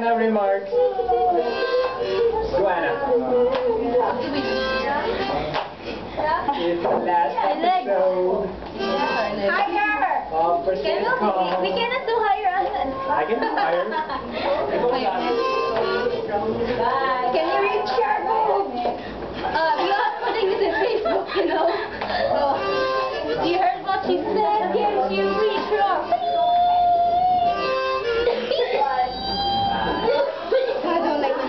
Final remarks. Joanna. It's the last episode. Higher! Of Percent Call. We cannot do higher. I can do higher. Can you reach your goal? We are putting this in Facebook, you know. You heard what she said? Can you reach her? I don't like this.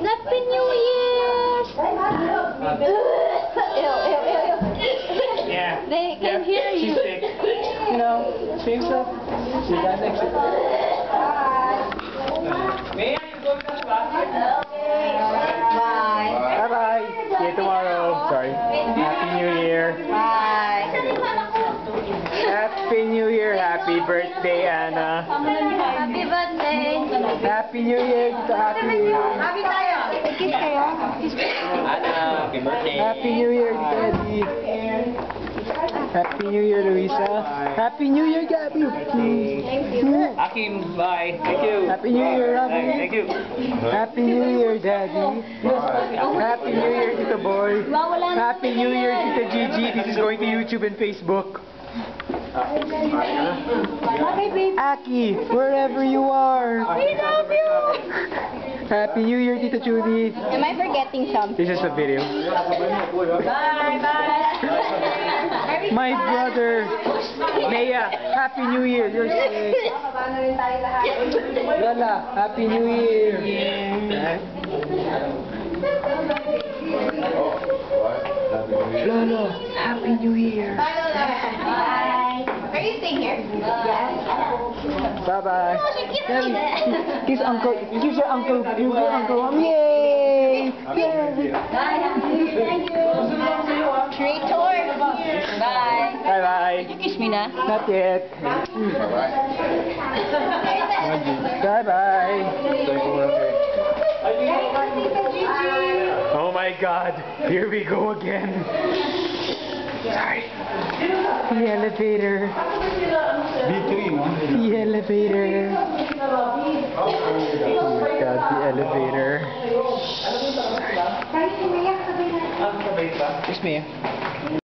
Happy New Year! Yeah. They can hear you. She's sick. You know, same stuff. She got next to May I go to the bathroom? Bye. Bye-bye. See you tomorrow. Sorry. Happy New Year. Bye. Happy New Year. Happy birthday, Anna. Happy birthday. Happy New Year. Happy New Year. Happy tayo. Kiss kayo. Anna, happy birthday. Happy New Year, Daddy. Happy New Year, Luisa. Happy New Year, Gabby. Thank you. Hakim, bye. Thank you. Happy New Year, Robin. Thank you. Happy New Year, Daddy. Happy New Year, Tito Boy. Happy New Year, Tita Gigi. This is going to YouTube and Facebook. Aki, wherever you are. We love you. Happy New Year, Tita Judy. Am I forgetting something? This is a video. Bye, bye. My brother, Maya, Happy New Year. You're sick. Lala, Happy New Year. Lala, Happy New Year. Bye. Are you staying here? Yes. Bye-bye. Oh, she kissed me. Kiss uncle. Kiss your uncle. Your uncle. Yay! Yay! Thank you. Great tour. Bye. Bye-bye. You kiss me na? Not yet. Bye-bye. Oh my God. Here we go again. Sorry. The elevator. The elevator. Oh my God, the elevator. Sorry. It's me.